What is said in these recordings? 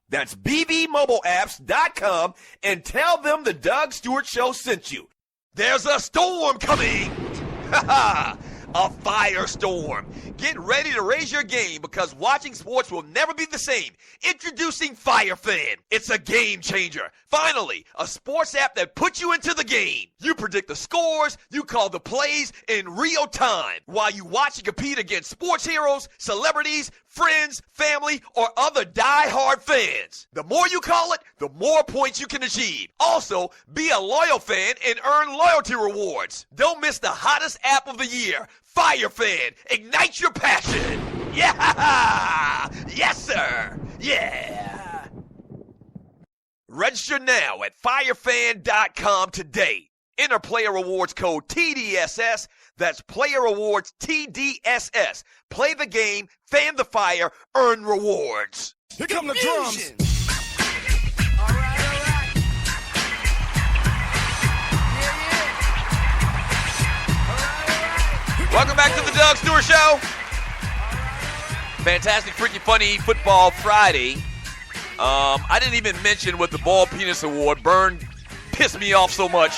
That's bbmobileapps.com and tell them the Doug Stewart Show sent you. There's a storm coming. A firestorm. Get ready to raise your game because watching sports will never be the same. Introducing FireFan. It's a game changer. Finally, a sports app that puts you into the game. You predict the scores, you call the plays in real time while you watch and compete against sports heroes, celebrities, friends, family, or other die-hard fans. The more you call it, the more points you can achieve. Also, be a loyal fan and earn loyalty rewards. Don't miss the hottest app of the year, FireFan. Ignite your passion. Yeah! Yes, sir. Yeah. Register now at firefan.com today. Enter player rewards code TDSS. That's player rewards TDSS. Play the game, fan the fire, earn rewards. Here come the drums. All right. Yeah. Welcome back to the Doug Stewart Show. Fantastic, freaky, funny football Friday. I didn't even mention with the Ball Penis Award. Byrne pissed me off so much.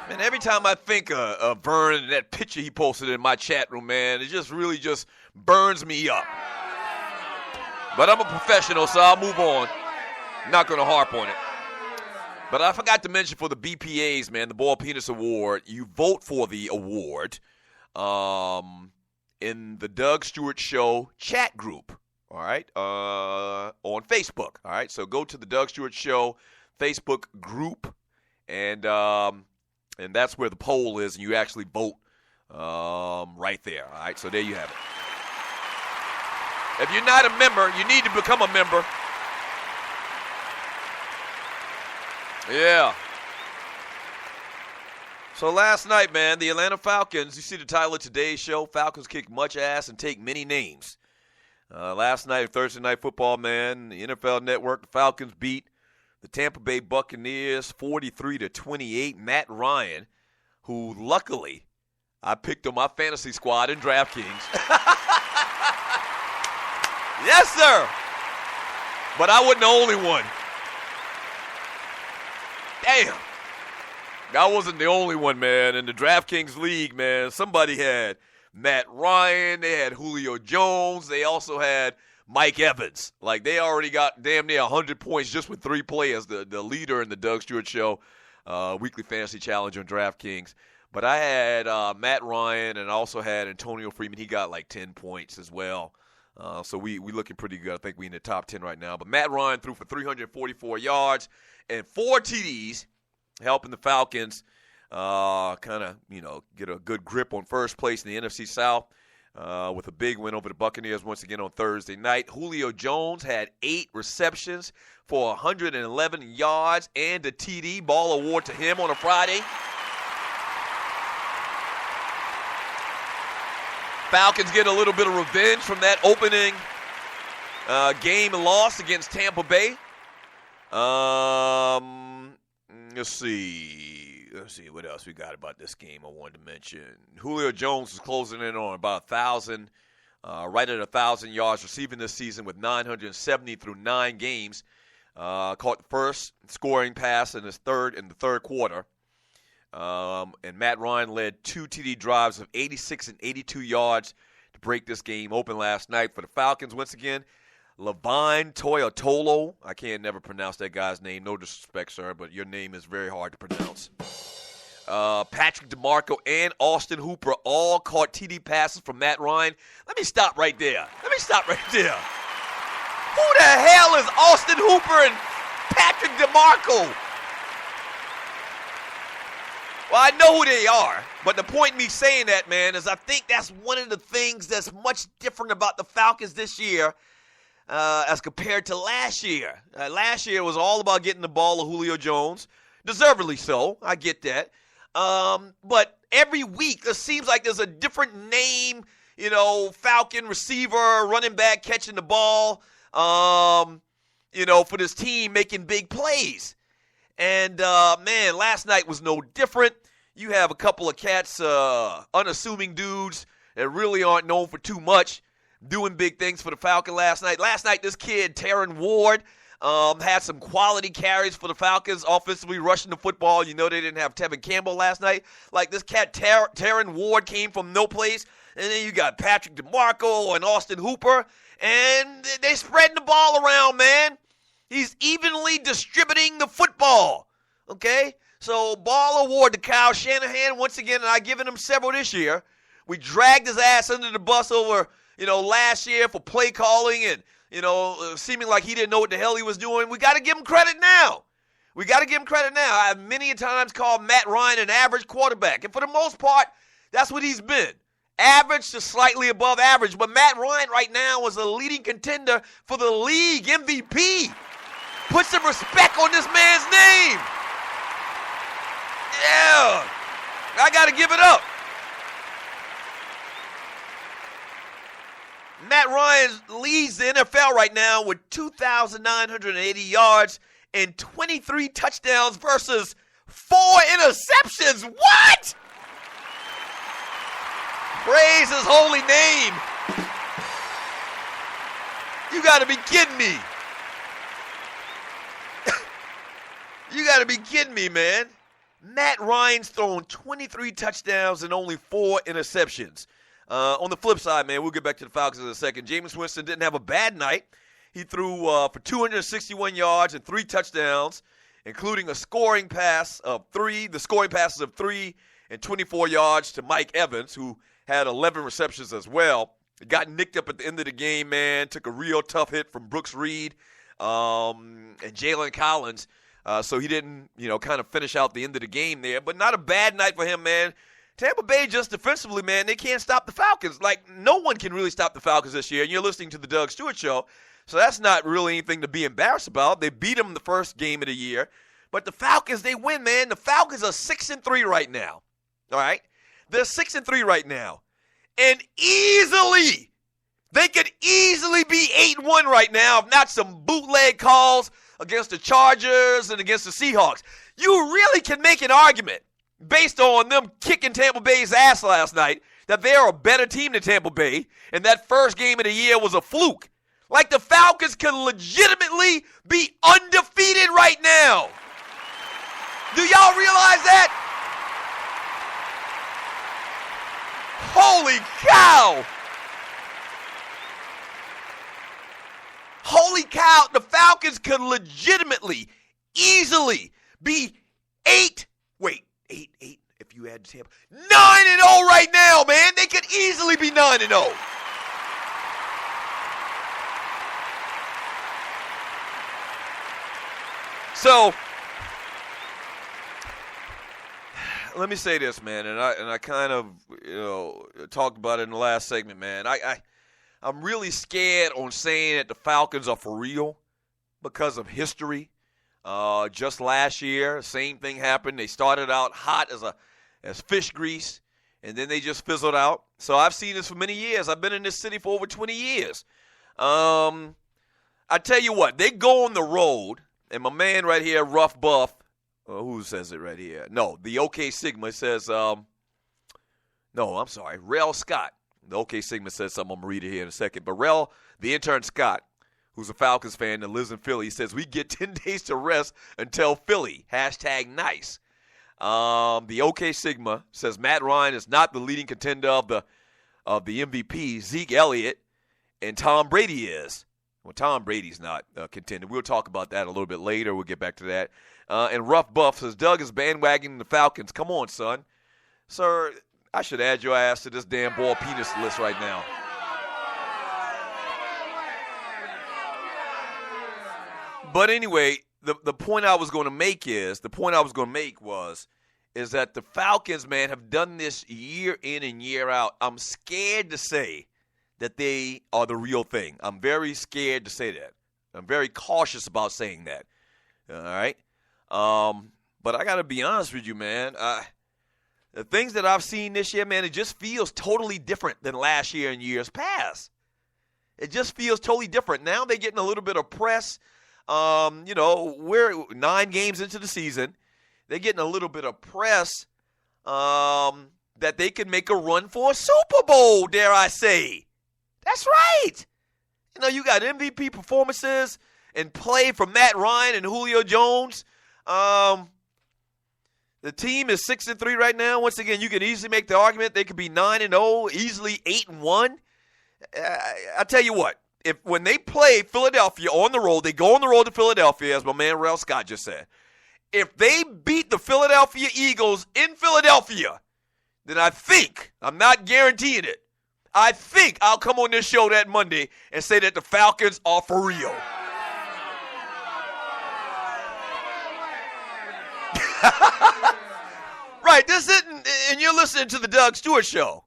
Man, every time I think of Byrne and that picture he posted in my chat room, man, it just really just burns me up. But I'm a professional, so I'll move on. Not going to harp on it. But I forgot to mention for the BPAs, man, the Ball Penis Award, you vote for the award in the Doug Stewart Show chat group, all right, on Facebook, all right? So go to the Doug Stewart Show Facebook group, and that's where the poll is, and you actually vote right there, all right? So there you have it. If you're not a member, you need to become a member. Yeah. So last night, man, the Atlanta Falcons, you see the title of today's show, Falcons kick much ass and take many names. Last night, Thursday Night Football, man, the NFL Network, the Falcons beat the Tampa Bay Buccaneers 43-28. Matt Ryan, who luckily I picked on my fantasy squad in DraftKings. Yes, sir. But I wasn't the only one. Damn. I wasn't the only one, man. In the DraftKings League, man, somebody had Matt Ryan. They had Julio Jones. They also had Mike Evans. Like, they already got damn near 100 points just with 3 players, the leader in the Doug Stewart Show Weekly Fantasy Challenge on DraftKings. But I had Matt Ryan, and I also had Antonio Freeman. He got like 10 points as well. So we looking pretty good. I think we in the top 10 right now. But Matt Ryan threw for 344 yards and 4 TDs, helping the Falcons kind of, get a good grip on first place in the NFC South with a big win over the Buccaneers once again on Thursday night. Julio Jones had 8 receptions for 111 yards and a TD. Ball award to him on a Friday. Falcons get a little bit of revenge from that opening game loss against Tampa Bay. Let's see what else we got about this game I wanted to mention. Julio Jones is closing in on about 1,000, right at 1,000 yards receiving this season with 970 through 9 games. Caught the first scoring pass in the third quarter. And Matt Ryan led 2 TD drives of 86 and 82 yards to break this game open last night for the Falcons. Once again, Levine Toyotolo. I can't never pronounce that guy's name. No disrespect, sir, but your name is very hard to pronounce. Patrick DeMarco and Austin Hooper all caught TD passes from Matt Ryan. Let me stop right there. Who the hell is Austin Hooper and Patrick DeMarco? Well, I know who they are, but the point in me saying that, man, is I think that's one of the things that's much different about the Falcons this year as compared to last year. Last year was all about getting the ball to Julio Jones. Deservedly so. I get that. But every week it seems like there's a different name, Falcon receiver, running back catching the ball, for this team making big plays. And, last night was no different. You have a couple of cats, unassuming dudes, that really aren't known for too much, doing big things for the Falcons last night. Last night, this kid, Taron Ward, had some quality carries for the Falcons, offensively rushing the football. You know they didn't have Tevin Campbell last night. Like this cat, Taron Ward, came from no place. And then you got Patrick DeMarco and Austin Hooper. And they spreading the ball around, man. He's evenly distributing the football. Okay? So, ball award to Kyle Shanahan once again, and I've given him several this year. We dragged his ass under the bus over, last year for play calling and, seeming like he didn't know what the hell he was doing. We got to give him credit now. I've many a times called Matt Ryan an average quarterback, and for the most part, that's what he's been. Average to slightly above average, but Matt Ryan right now is a leading contender for the league MVP. Put some respect on this man's name. Yeah, I got to give it up. Matt Ryan leads the NFL right now with 2,980 yards and 23 touchdowns versus 4 interceptions. What? Praise his holy name. You got to be kidding me. You got to be kidding me, man. Matt Ryan's thrown 23 touchdowns and only 4 interceptions. On the flip side, man, we'll get back to the Falcons in a second. Jameis Winston didn't have a bad night. He threw for 261 yards and 3 touchdowns, including a scoring pass of 3. The scoring passes of 3 and 24 yards to Mike Evans, who had 11 receptions as well. He got nicked up at the end of the game, man. Took a real tough hit from Brooks Reed and Jalen Collins. So he didn't, kind of finish out the end of the game there. But not a bad night for him, man. Tampa Bay just defensively, man, they can't stop the Falcons. Like, no one can really stop the Falcons this year. And you're listening to the Doug Stewart Show. So that's not really anything to be embarrassed about. They beat them the first game of the year. But the Falcons, they win, man. The Falcons are 6-3 right now. All right? They're 6-3 right now. And they could easily be 8-1 right now, if not some bootleg calls against the Chargers and against the Seahawks. You really can make an argument based on them kicking Tampa Bay's ass last night that they're a better team than Tampa Bay, and that first game of the year was a fluke. Like the Falcons can legitimately be undefeated right now. Do y'all realize that? Holy cow! Holy cow, the Falcons could legitimately, easily be 8, if you add Tampa, 9-0 right now, man. They could easily be 9-0. So, let me say this, man, and I kind of, talked about it in the last segment, man. I'm really scared on saying that the Falcons are for real because of history. Just last year, same thing happened. They started out hot as fish grease, and then they just fizzled out. So I've seen this for many years. I've been in this city for over 20 years. I tell you what, they go on the road, and my man right here, Rough Buff, who says it right here? No, the OK Sigma says, Rel Scott. The OK Sigma says something. I'm going to read it here in a second. But Rel, the intern Scott, who's a Falcons fan that lives in Philly, says, we get 10 days to rest until Philly. #nice. The OK Sigma says Matt Ryan is not the leading contender of the MVP. Zeke Elliott and Tom Brady is. Well, Tom Brady's not contender. We'll talk about that a little bit later. We'll get back to that. And Rough Buff says, Doug is bandwagoning the Falcons. Come on, son. Sir, I should add your ass to this damn ball penis list right now. But anyway, the point I was going to make is that the Falcons, man, have done this year in and year out. I'm scared to say that they are the real thing. I'm very scared to say that. I'm very cautious about saying that. All right? But I got to be honest with you, man. The things that I've seen this year, man, it just feels totally different than last year and years past. It just feels totally different. Now they're getting a little bit of press. We're 9 games into the season. They're getting a little bit of press that they could make a run for a Super Bowl, dare I say. That's right. You know, you got MVP performances and play from Matt Ryan and Julio Jones. The team is 6-3 right now. Once again, you can easily make the argument they could be 9-0, easily 8-1. I'll tell you what. When they play Philadelphia on the road, they go on the road to Philadelphia, as my man Rel Scott just said. If they beat the Philadelphia Eagles in Philadelphia, then I think, I'm not guaranteeing it, I think I'll come on this show that Monday and say that the Falcons are for real. Right, this isn't, and you're listening to the Doug Stewart Show.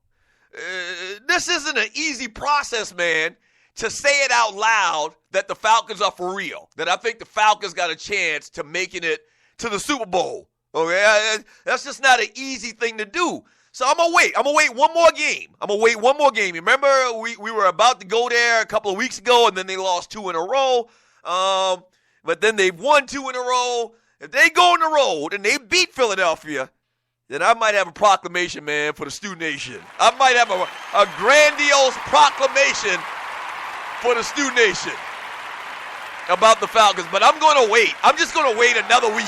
This isn't an easy process, man, to say it out loud that the Falcons are for real. That I think the Falcons got a chance to making it to the Super Bowl. Okay, that's just not an easy thing to do. So I'm going to wait. I'm going to wait one more game. Remember, we were about to go there a couple of weeks ago, and then they lost 2 in a row. But then they've won 2 in a row. If they go on the road and they beat Philadelphia, then I might have a proclamation, man, for the Stu Nation. I might have a grandiose proclamation for the Stu Nation about the Falcons. But I'm going to wait. I'm just going to wait another week.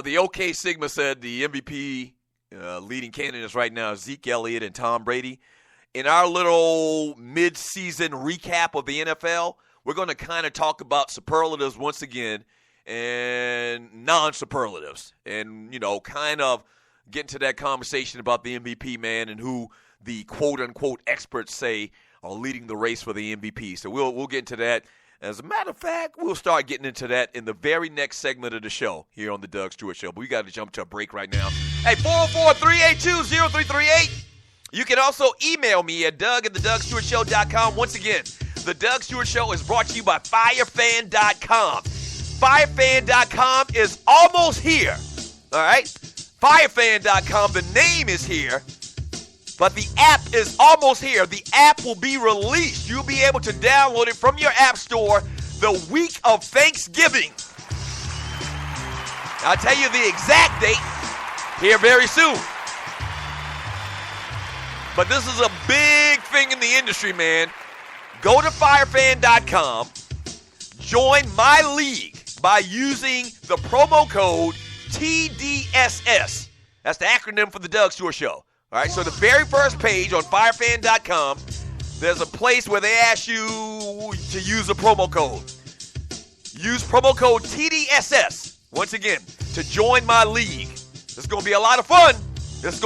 The OK Sigma said the MVP leading candidates right now is Zeke Elliott and Tom Brady. In our little mid-season recap of the NFL, we're going to kind of talk about superlatives once again and non-superlatives and, you know, kind of get into that conversation about the MVP, man, and who the quote-unquote experts say are leading the race for the MVP. So we'll get into that. As a matter of fact, we'll start getting into that in the very next segment of the show here on the Doug Stewart Show. But we got to jump to a break right now. Hey, 404-382-0338. You can also email me at doug@thedougstewartshow.com. Once again, the Doug Stewart Show is brought to you by firefan.com. Firefan.com is almost here. All right? Firefan.com, the name is here. But the app is almost here. The app will be released. You'll be able to download it from your app store the week of Thanksgiving. I'll tell you the exact date here very soon. But this is a big thing in the industry, man. Go to firefan.com. Join my league by using the promo code TDSS. That's the acronym for the Doug Stewart Show. All right, so the very first page on firefan.com, there's a place where they ask you to use a promo code. Use promo code TDSS, once again, to join my league. This is going to be a lot of fun. Trust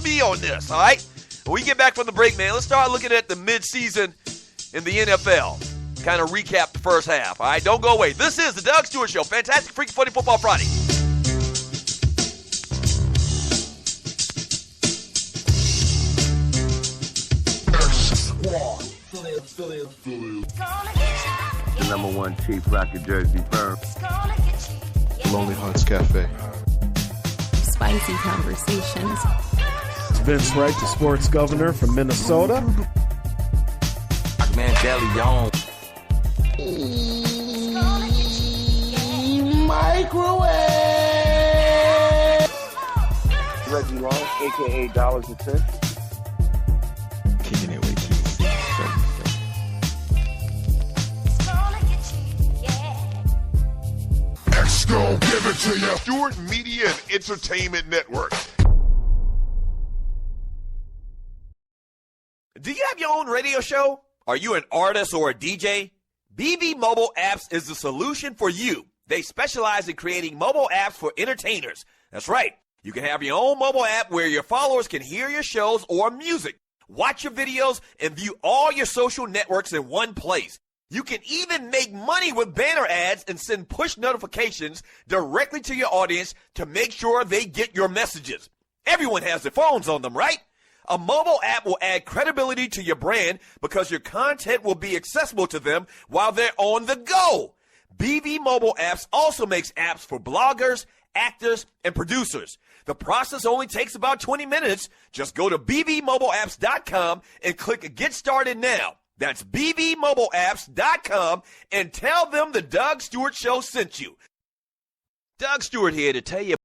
me on this, all right? When we get back from the break, man, let's start looking at the midseason in the NFL. Kind of recap the first half, all right? Don't go away. This is the Doug Stewart Show. Fantastic Freaky Funny Football Friday. The #1 cheap rocket jersey firm. Lonely Hearts Cafe. Spicy conversations. Vince Wright, the sports governor from Minnesota. Mandela Microwave. Reggie Long, a.k.a. Dollars and Cents. Kicking it with you. Go give it to you. Stewart Media and Entertainment Network. Do you have your own radio show? Are you an artist or a DJ? BB Mobile Apps is the solution for you. They specialize in creating mobile apps for entertainers. That's right. You can have your own mobile app where your followers can hear your shows or music, watch your videos, and view all your social networks in one place. You can even make money with banner ads and send push notifications directly to your audience to make sure they get your messages. Everyone has their phones on them, right? A mobile app will add credibility to your brand because your content will be accessible to them while they're on the go. BV Mobile Apps also makes apps for bloggers, actors, and producers. The process only takes about 20 minutes. Just go to bbmobileapps.com and click Get Started Now. That's bbmobileapps.com and tell them the Doug Stewart Show sent you. Doug Stewart here to tell you